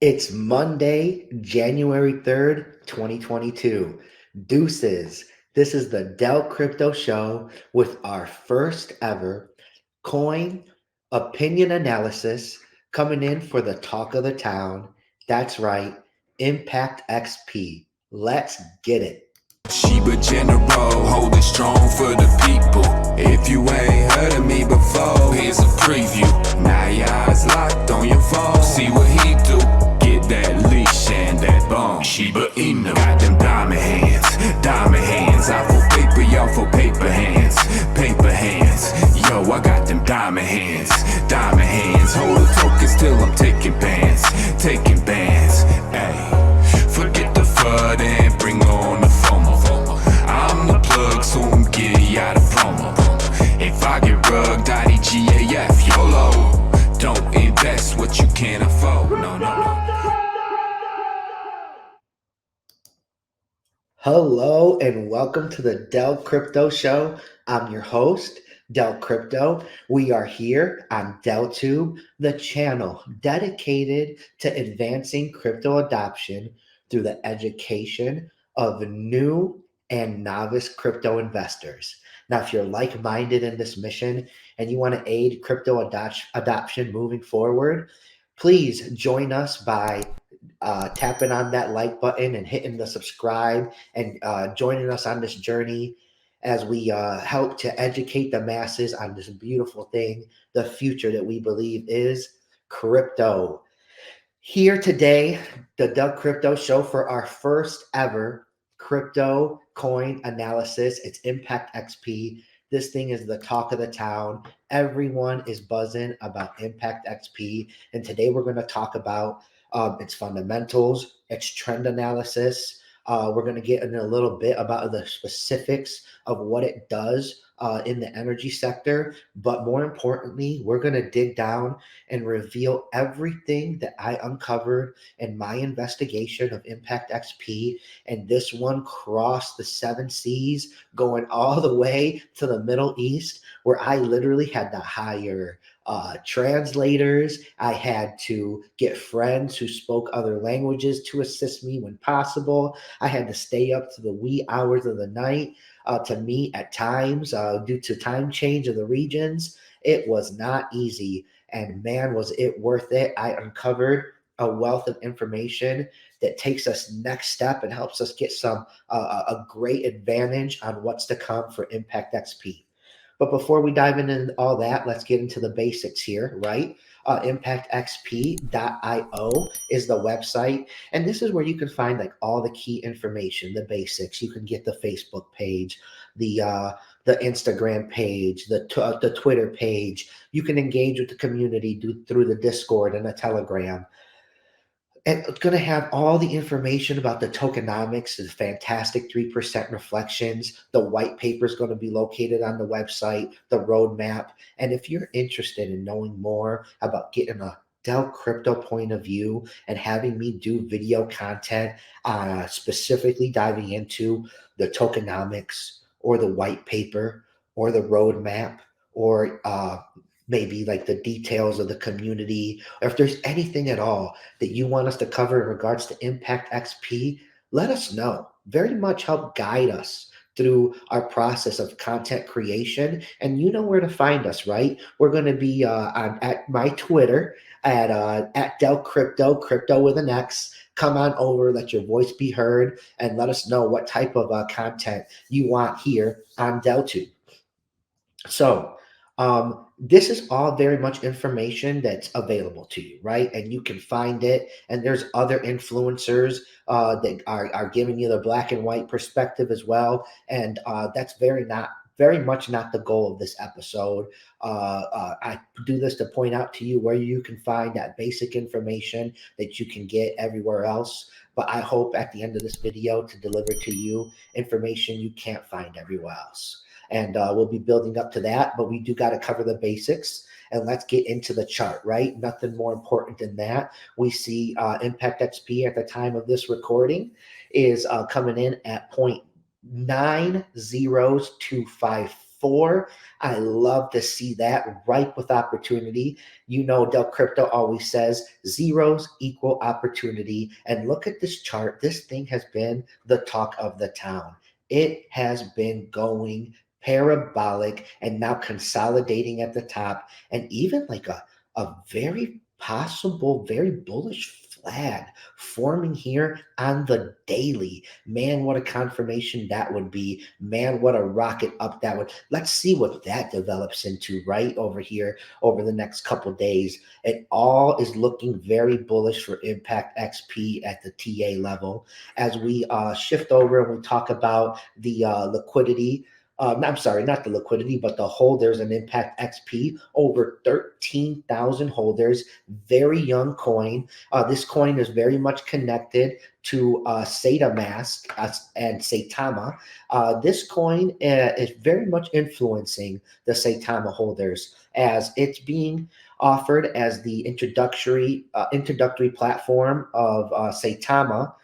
It's Monday, January 3rd, 2022. Deuces. This is the Dell Crypto Show with our first ever coin opinion analysis coming in for the talk of the town. That's right, Impact XP. Let's get it. Sheba General, holding strong for the people. If you ain't heard of me before, here's a preview. Now your eyes locked on your phone. See what he do. Get that leash and that bone. Sheba Inu. Got them diamond hands, diamond hands. I for paper, y'all for paper hands, paper hands. Yo, I got them diamond hands, diamond hands. Hold the tokens till I'm taking bands, taking bands. Ayy, forget the FUD and bring on the FOMO. I'm the plug, so I'm getting out of promo. If I get rugged, IDGAF, YOLO. Don't invest what you can't afford. No. Hello and welcome to the Dell Crypto Show. I'm your host, Dell Crypto. We are here on DellTube, the channel dedicated to advancing crypto adoption through the education of new and novice crypto investors. Now, if you're like-minded in this mission and you want to aid crypto adoption moving forward, please join us by tapping on that like button and hitting the subscribe and joining us on this journey as we help to educate the masses on this beautiful thing, the future that we believe is crypto. Here today, the Doug Crypto Show for our first ever crypto coin analysis. It's Impact XP. This thing is the talk of the town. Everyone is buzzing about Impact XP. And today we're going to talk about its fundamentals, its trend analysis. We're going to get in a little bit about the specifics of what it does in the energy sector. But more importantly, we're going to dig down and reveal everything that I uncovered in my investigation of Impact XP. And this one crossed the seven seas, going all the way to the Middle East, where I literally had to hire translators. I had to get friends who spoke other languages to assist me when possible. I had to stay up to the wee hours of the night to meet at times due to time change of the regions. It was not easy. And man, was it worth it. I uncovered a wealth of information that takes us next step and helps us get some a great advantage on what's to come for Impact XP. But before we dive into all that, let's get into the basics here, right? ImpactXP.io is the website, and this is where you can find like all the key information, the basics. You can get the Facebook page, the Instagram page, the Twitter page. You can engage with the community through the Discord and the Telegram. And it's going to have all the information about the tokenomics, the fantastic 3% reflections. The white paper is going to be located on the website, the roadmap. And if you're interested in knowing more about getting a Dell crypto point of view and having me do video content, specifically diving into the tokenomics or the white paper or the roadmap or maybe like the details of the community, or if there's anything at all that you want us to cover in regards to Impact XP, let us know. Very much help guide us through our process of content creation. And you know where to find us, right? We're going to be at my Twitter at Dell Crypto, crypto with an X. Come on over, let your voice be heard, and let us know what type of content you want here on DellTube. So, this is all very much information that's available to you, right? And you can find it. And there's other influencers that are giving you the black and white perspective as well. And that's very much not the goal of this episode. I do this to point out to you where you can find that basic information that you can get everywhere else. But I hope at the end of this video to deliver to you information you can't find everywhere else. And we'll be building up to that, but we do got to cover the basics. And let's get into the chart, right? Nothing more important than that. We see Impact XP at the time of this recording is coming in at 0.90254. 4. I love to see that, ripe with opportunity. You know, Del Crypto always says zeros equal opportunity. And look at this chart. This thing has been the talk of the town. It has been going parabolic and now consolidating at the top, and even like a very possible, very bullish flag forming here on the daily. Man, what a confirmation that would be. Man, what a rocket up that would. Let's see what that develops into right over here over the next couple days. It all is looking very bullish for Impact XP at the TA level. As we shift over and we talk about the liquidity, I'm sorry, not the liquidity, but the holders and Impact XP, over 13,000 holders, very young coin. This coin is very much connected to SataMask and Saitama. This coin is very much influencing the Saitama holders as it's being offered as the introductory platform of Saitama,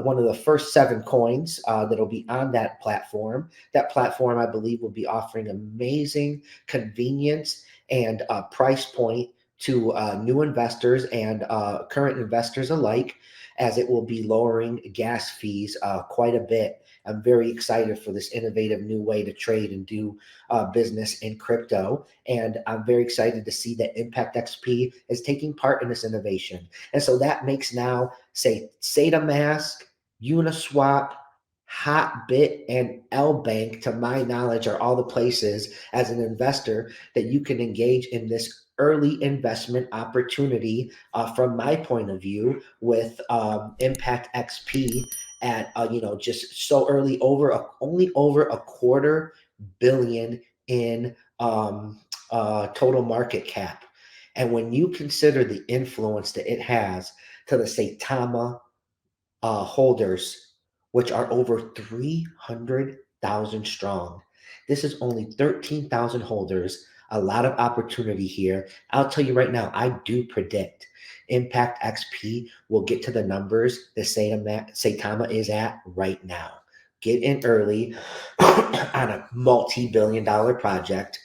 one of the first 7 coins that'll be on that platform. That platform, I believe, will be offering amazing convenience and price point to new investors and current investors alike, as it will be lowering gas fees quite a bit. I'm very excited for this innovative new way to trade and do business in crypto. And I'm very excited to see that Impact XP is taking part in this innovation. And so that makes now, say, SataMask, Uniswap, Hotbit, and LBank, to my knowledge, are all the places as an investor that you can engage in this early investment opportunity from my point of view with Impact XP at just so early, only over a quarter billion in total market cap. And when you consider the influence that it has to the Saitama holders, which are over 300,000 strong, this is only 13,000 holders. A lot of opportunity here. I'll tell you right now, I do predict Impact XP will get to the numbers that Saitama is at right now. Get in early on a multi-billion-dollar project.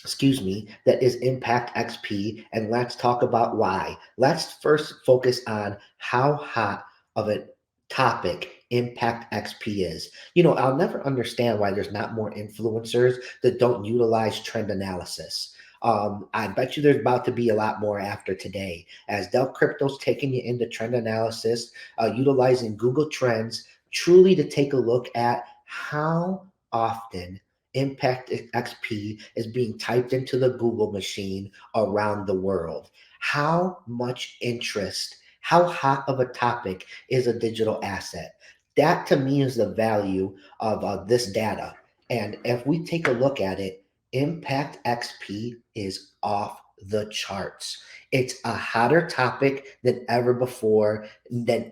Excuse me, that is Impact XP, and let's talk about why. Let's first focus on how hot of a topic Impact XP is. You know, I'll never understand why there's not more influencers that don't utilize trend analysis. I bet you there's about to be a lot more after today, as Del Crypto's taking you into trend analysis, utilizing Google Trends, truly to take a look at how often Impact XP is being typed into the Google machine around the world. How much interest, how hot of a topic is a digital asset? That to me is the value of this data. And if we take a look at it, Impact XP is off the charts. It's a hotter topic than ever before. There's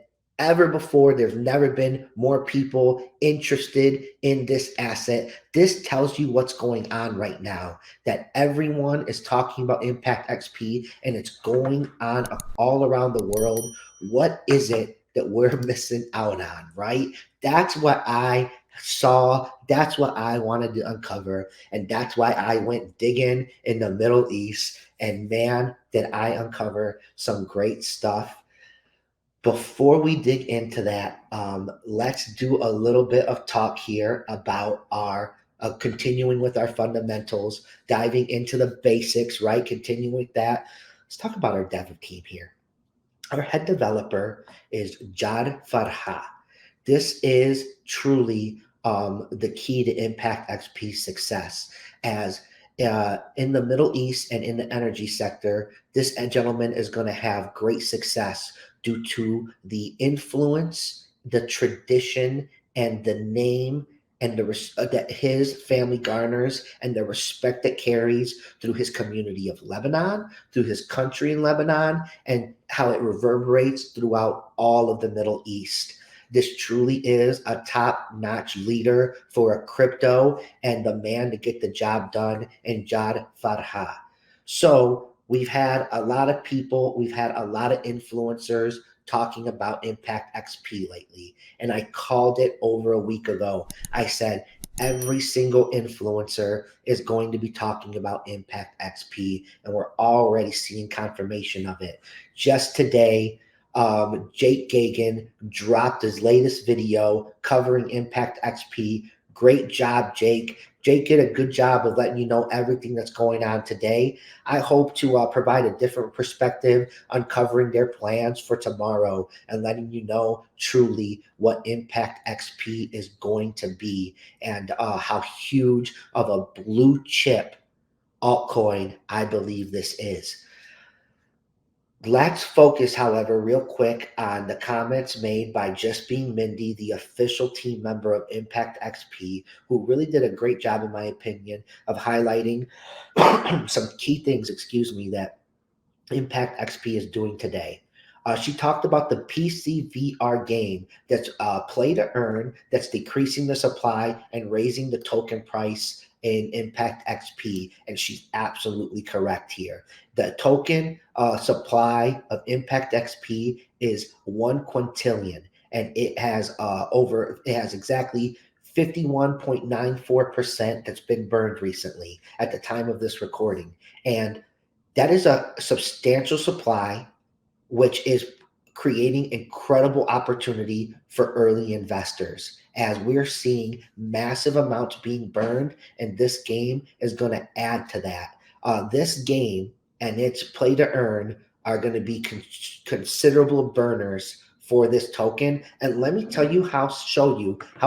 never been more people interested in this asset. This tells you what's going on right now, that everyone is talking about Impact XP and it's going on all around the world. What is it that we're missing out on, right? That's what I saw. That's what I wanted to uncover. And that's why I went digging in the Middle East. And man, did I uncover some great stuff. Before we dig into that, let's do a little bit of talk here about our continuing with our fundamentals, diving into the basics, right? Continuing with that. Let's talk about our dev team here. Our head developer is Jad Farha. This is truly the key to Impact XP's success, as in the Middle East and in the energy sector, this gentleman is going to have great success due to the influence, the tradition, and the name and that his family garners, and the respect that carries through his community of Lebanon, through his country in Lebanon, and how it reverberates throughout all of the Middle East. This truly is a top-notch leader for a crypto and the man to get the job done in Jad Farha. So we've had a lot of people, we've had a lot of influencers talking about Impact XP lately. And I called it over a week ago. I said, every single influencer is going to be talking about Impact XP, and we're already seeing confirmation of it. Just today, Jake Gagan dropped his latest video covering Impact XP. Great job, Jake. Jake did a good job of letting you know everything that's going on today. I hope to provide a different perspective, uncovering their plans for tomorrow and letting you know truly what Impact XP is going to be and how huge of a blue chip altcoin I believe this is. Let's focus, however, real quick on the comments made by Just Being Mindy, the official team member of Impact XP, who really did a great job, in my opinion, of highlighting some key things, that Impact XP is doing today. She talked about the PC VR game that's play to earn, that's decreasing the supply and raising the token price in Impact XP. And she's absolutely correct here. The token supply of Impact XP is 1 quintillion, and it has exactly 51.94% that's been burned recently at the time of this recording. And that is a substantial supply, which is creating incredible opportunity for early investors as we're seeing massive amounts being burned, and this game is going to add to that. This game and its play to earn are going to be considerable burners for this token. And let me show you how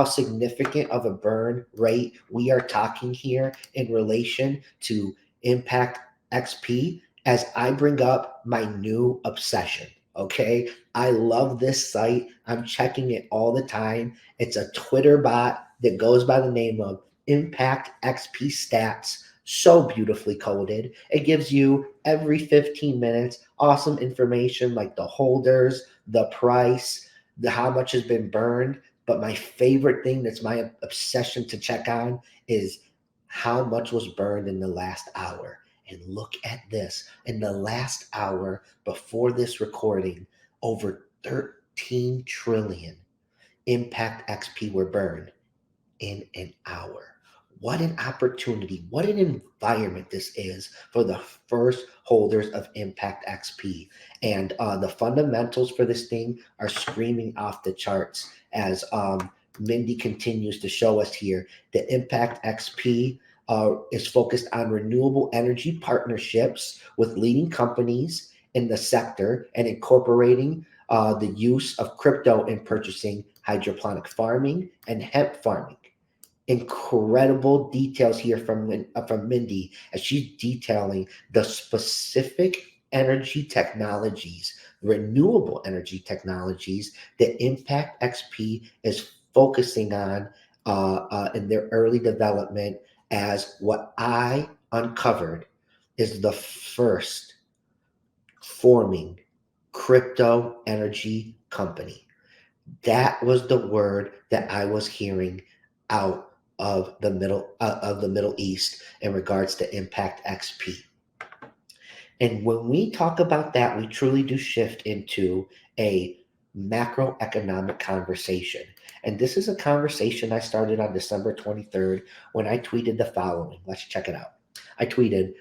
significant of a burn rate we are talking here in relation to Impact XP as I bring up my new obsession. Okay. I love this site. I'm checking it all the time. It's a Twitter bot that goes by the name of Impact XP Stats. So beautifully coded. It gives you every 15 minutes awesome information like the holders, the price, how much has been burned. But my favorite thing that's my obsession to check on is how much was burned in the last hour. And look at this. In the last hour before this recording, over 13 trillion Impact XP were burned in an hour. What an opportunity. What an environment this is for the first holders of Impact XP. And the fundamentals for this thing are screaming off the charts as Mindy continues to show us here. The Impact XP is focused on renewable energy partnerships with leading companies in the sector and incorporating the use of crypto in purchasing hydroponic farming and hemp farming. Incredible details here from Mindy as she's detailing the specific energy technologies, renewable energy technologies that Impact XP is focusing on in their early development, as what I uncovered is the first forming crypto energy company. That was the word that I was hearing out of the Middle East in regards to Impact XP. And when we talk about that, we truly do shift into a macroeconomic conversation. And this is a conversation I started on December 23rd when I tweeted the following. Let's check it out. I tweeted,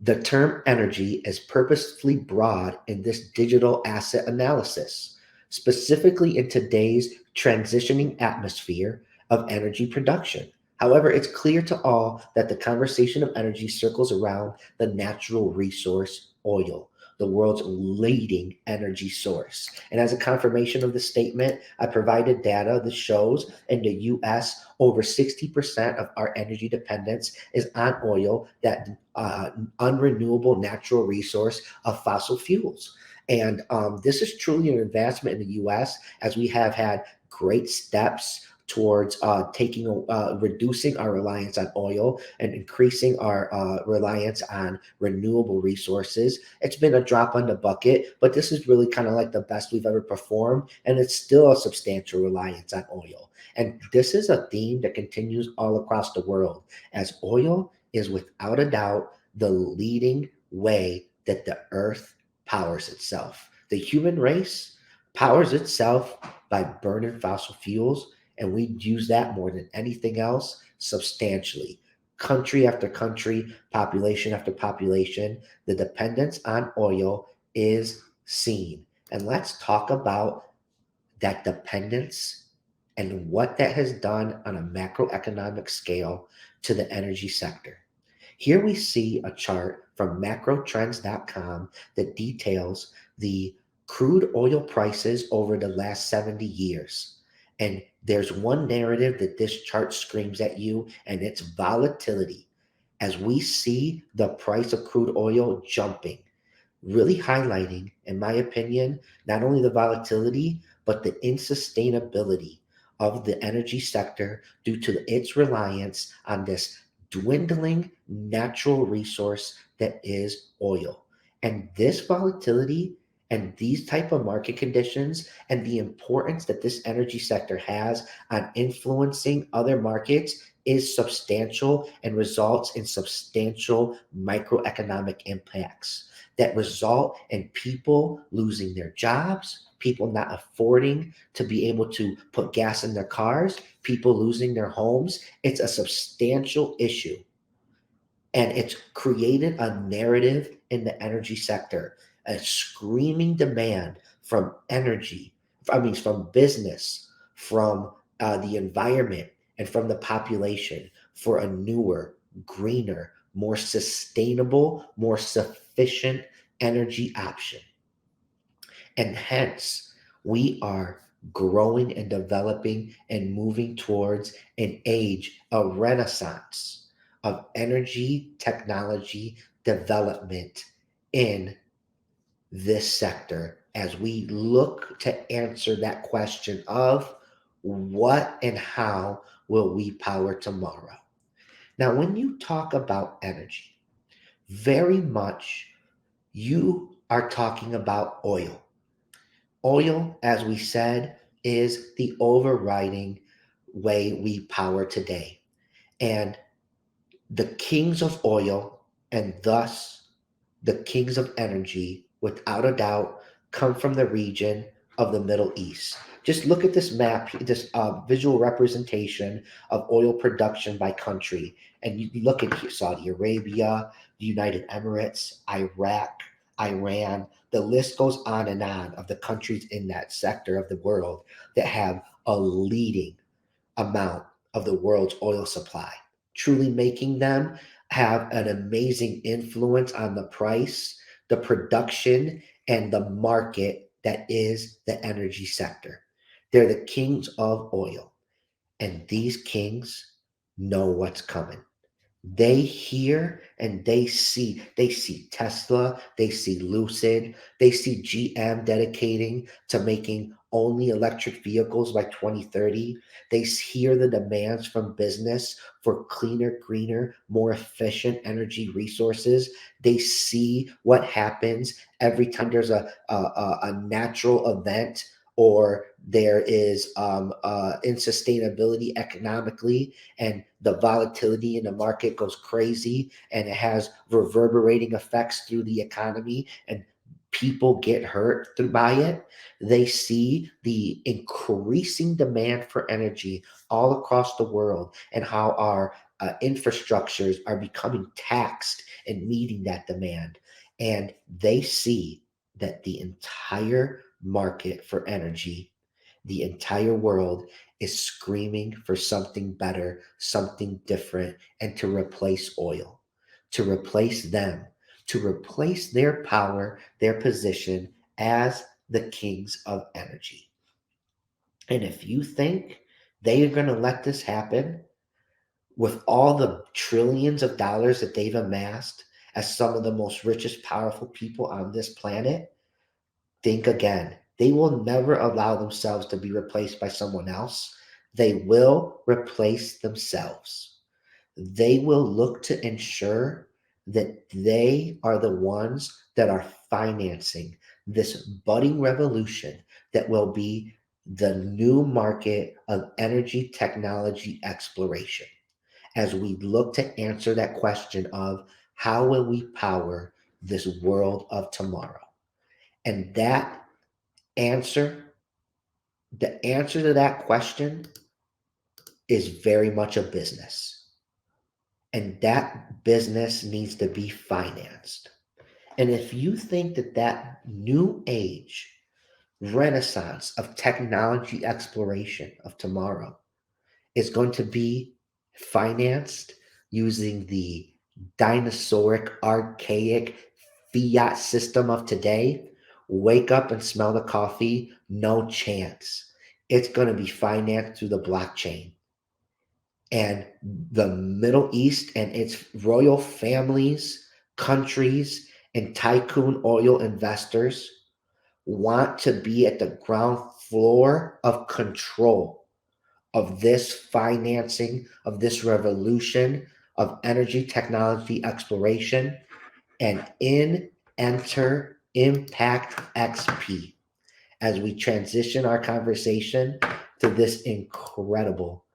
"The term energy is purposefully broad in this digital asset analysis, specifically in today's transitioning atmosphere of energy production. However, it's clear to all that the conversation of energy circles around the natural resource oil, the world's leading energy source." And as a confirmation of the statement, I provided data that shows in the US, over 60% of our energy dependence is on oil, that unrenewable natural resource of fossil fuels. And this is truly an advancement in the US, as we have had great steps towards reducing our reliance on oil and increasing our reliance on renewable resources. It's been a drop on the bucket, but this is really kind of like the best we've ever performed, and it's still a substantial reliance on oil. And this is a theme that continues all across the world, as oil is without a doubt the leading way that the earth powers itself. The human race powers itself by burning fossil fuels, And we use that more than anything else substantially. Country after country, population after population, the dependence on oil is seen. And let's talk about that dependence and what that has done on a macroeconomic scale to the energy sector. Here we see a chart from macrotrends.com that details the crude oil prices over the last 70 years. And there's one narrative that this chart screams at you, and it's volatility. As we see the price of crude oil jumping, really highlighting, in my opinion, not only the volatility, but the insustainability of the energy sector due to its reliance on this dwindling natural resource that is oil. And this volatility and these type of market conditions and the importance that this energy sector has on influencing other markets is substantial and results in substantial microeconomic impacts that result in people losing their jobs, people not affording to be able to put gas in their cars, people losing their homes. It's a substantial issue. And it's created a narrative in the energy sector, a screaming demand from energy, from business, from the environment, and from the population for a newer, greener, more sustainable, more sufficient energy option. And hence, we are growing and developing and moving towards an age, a renaissance of energy technology development in this sector as we look to answer that question of what and how will we power tomorrow. Now, when you talk about energy, very much you are talking about oil. Oil, as we said, is the overriding way we power today. And the kings of oil, and thus the kings of energy, without a doubt, come from the region of the Middle East. Just look at this map, this visual representation of oil production by country. And you look at Saudi Arabia, the United Emirates, Iraq, Iran. The list goes on and on of the countries in that sector of the world that have a leading amount of the world's oil supply, truly making them have an amazing influence on the price, the production, and the market that is the energy sector. They're the kings of oil, and these kings know what's coming. They hear and they see Tesla, they see Lucid, they see GM dedicating to making only electric vehicles by 2030. They hear the demands from business for cleaner, greener, more efficient energy resources. They see what happens every time there's a natural event or there is insustainability economically, and the volatility in the market goes crazy, and it has reverberating effects through the economy, and people get hurt by it. They see the increasing demand for energy all across the world and how our infrastructures are becoming taxed and meeting that demand. And they see that the entire market for energy, the entire world is screaming for something better, something different, and to replace oil, to replace them, to replace their power, their position as the kings of energy. And if you think they are going to let this happen with all the trillions of dollars that they've amassed as some of the most richest, powerful people on this planet, think again. They will never allow themselves to be replaced by someone else. They will replace themselves. They will look to ensure that they are the ones that are financing this budding revolution that will be the new market of energy technology exploration. As we look to answer that question of how will we power this world of tomorrow? And answer, the answer to that question is very much a business, and that business needs to be financed. And if you think that that new age renaissance of technology exploration of tomorrow is going to be financed using the dinosauric, archaic fiat system of today, wake up and smell the coffee. No chance. It's going to be financed through the blockchain. And the Middle East and its royal families, countries, and tycoon oil investors want to be at the ground floor of control of this financing, of this revolution of energy technology exploration, and in enter Impact XP as we transition our conversation to this incredible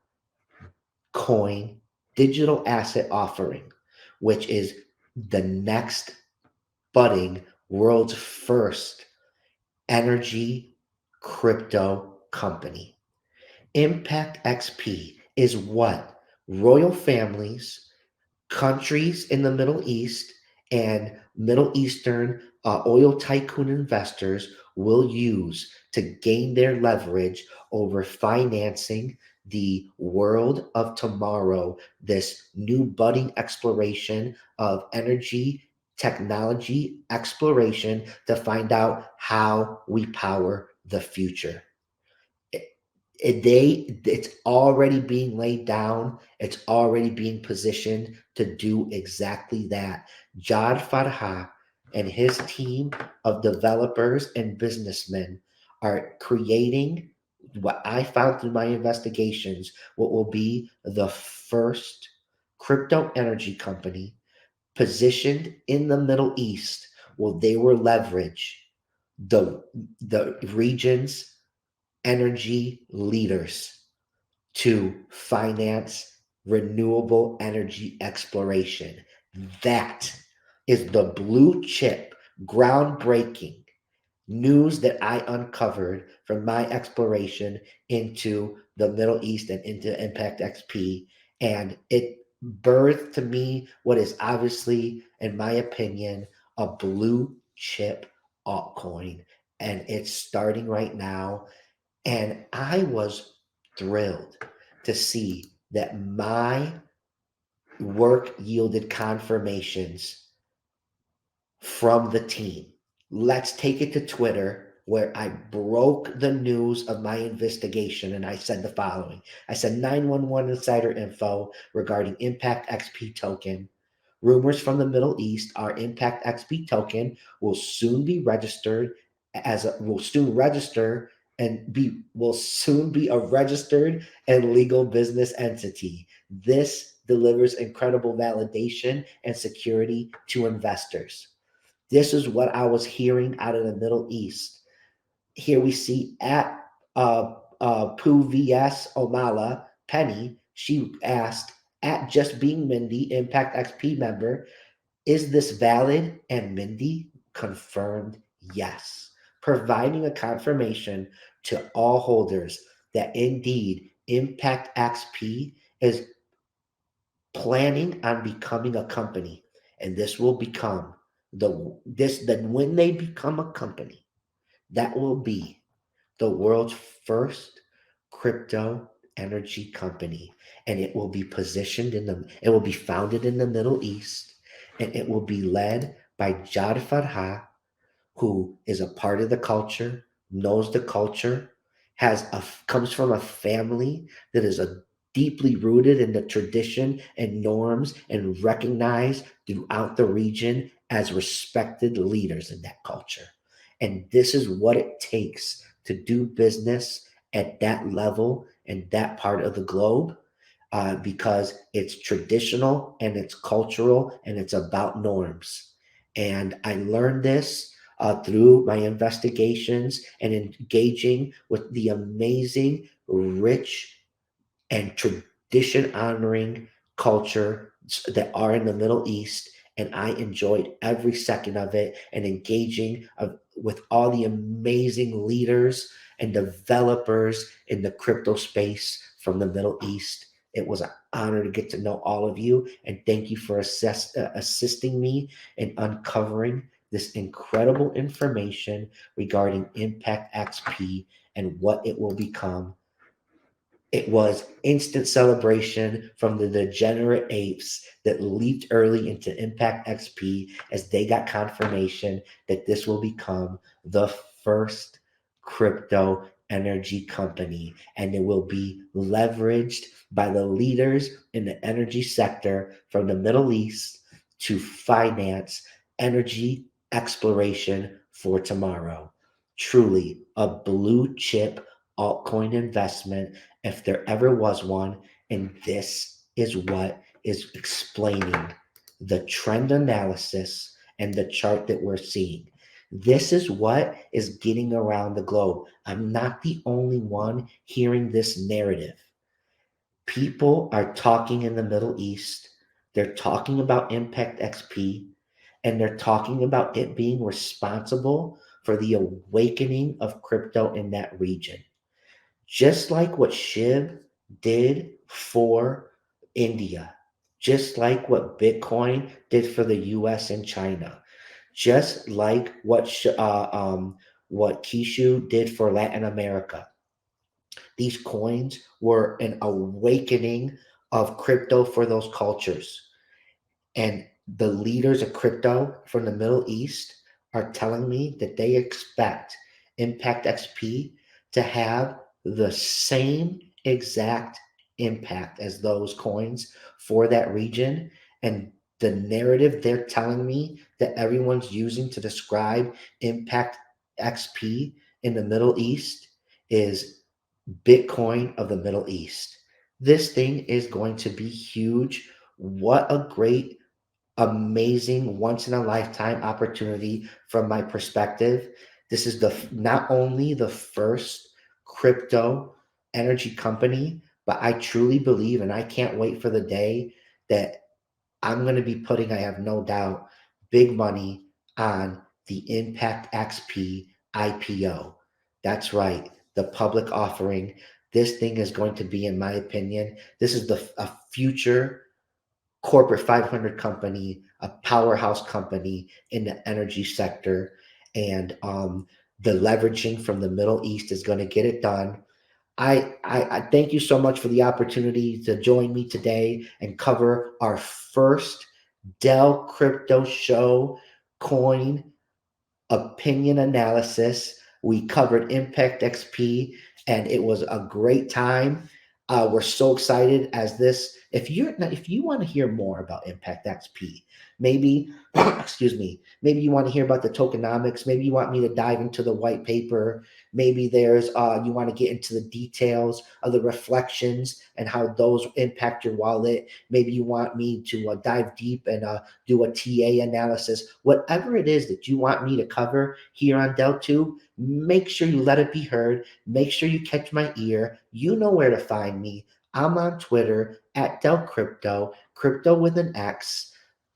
coin digital asset offering, which is the next budding world's first energy crypto company. Impact XP is what royal families, countries in the Middle East, and Middle Eastern oil tycoon investors will use to gain their leverage over financing the world of tomorrow, this new budding exploration of energy technology exploration to find out how we power the future. It's already being laid down. It's already being positioned to do exactly that. Jad Farha and his team of developers and businessmen are creating what I found through my investigations, what will be the first crypto energy company positioned in the Middle East where they will leverage the the region's energy leaders to finance renewable energy exploration. That is the blue chip, groundbreaking news that I uncovered from my exploration into the Middle East and into Impact XP. And it birthed to me what is obviously, in my opinion, a blue chip altcoin. And it's starting right now. And I was thrilled to see that my work yielded confirmations from the team. Let's take it to Twitter, where I broke the news of my investigation and I said the following. I said 911 insider info regarding Impact XP token. Rumors from the Middle East are Impact XP token will soon be registered will soon register and will soon be a registered and legal business entity. This delivers incredible validation and security to investors. This is what I was hearing out of the Middle East. Here we see at Pooh VS Omala Penny, she asked at Just Being Mindy, Impact XP member, is this valid? And Mindy confirmed yes, providing a confirmation to all holders that indeed Impact XP is planning on becoming a company, and this will become then when they become a company, that will be the world's first crypto energy company, and it will be it will be founded in the Middle East, and it will be led by Jad Farha, who is a part of the culture, knows the culture, comes from a family that is a deeply rooted in the tradition and norms and recognized throughout the region as respected leaders in that culture. And this is what it takes to do business at that level in that part of the globe, because it's traditional and it's cultural and it's about norms. And I learned this through my investigations and engaging with the amazing, rich, and tradition honoring culture that are in the Middle East. And I enjoyed every second of it and engaging with all the amazing leaders and developers in the crypto space from the Middle East. It was an honor to get to know all of you, and thank you for assisting me in uncovering this incredible information regarding Impact XP and what it will become. It was instant celebration from the degenerate apes that leaped early into Impact XP as they got confirmation that this will become the first crypto energy company, and it will be leveraged by the leaders in the energy sector from the Middle East to finance energy exploration for tomorrow. Truly a blue chip altcoin investment if there ever was one. And this is what is explaining the trend analysis and the chart that we're seeing. This is what is getting around the globe. I'm not the only one hearing this narrative. People are talking in the Middle East. They're talking about Impact XP, and they're talking about it being responsible for the awakening of crypto in that region. Just like what SHIB did for India, just like what Bitcoin did for the US and China, just like what Kishu did for Latin America. These coins were an awakening of crypto for those cultures. And the leaders of crypto from the Middle East are telling me that they expect Impact XP to have the same exact impact as those coins for that region. And the narrative they're telling me that everyone's using to describe Impact XP in the Middle East is Bitcoin of the Middle East. This thing is going to be huge. What a great, amazing, once in a lifetime opportunity from my perspective. This is the not only the first crypto energy company, but I truly believe, and I can't wait for the day that I'm going to be putting, I have no doubt, big money on the Impact XP IPO. That's right, the public offering. This thing is going to be, in my opinion, this is a future corporate 500 company, a powerhouse company in the energy sector. And the leveraging from the Middle East is going to get it done. I thank you so much for the opportunity to join me today and cover our first Dell Crypto Show coin opinion analysis. We covered Impact XP, and it was a great time. We're so excited as this. If you want to hear more about Impact XP, maybe excuse me, maybe you want to hear about the tokenomics. Maybe you want me to dive into the white paper. Maybe there's you want to get into the details of the reflections and how those impact your wallet. Maybe you want me to dive deep and do a TA analysis. Whatever it is that you want me to cover here on Del2, make sure you let it be heard. Make sure you catch my ear. You know where to find me. I'm on Twitter at Del Crypto, crypto with an X.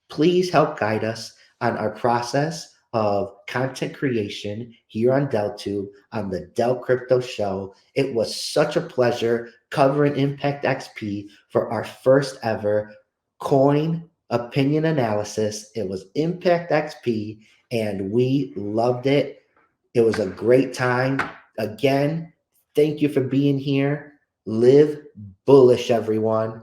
Please help guide us on our process of content creation here on Del2 on the Del Crypto Show. It was such a pleasure covering Impact XP for our first ever coin opinion analysis. It was Impact XP, and we loved it. It was a great time. Again, thank you for being here. Live bullish, everyone.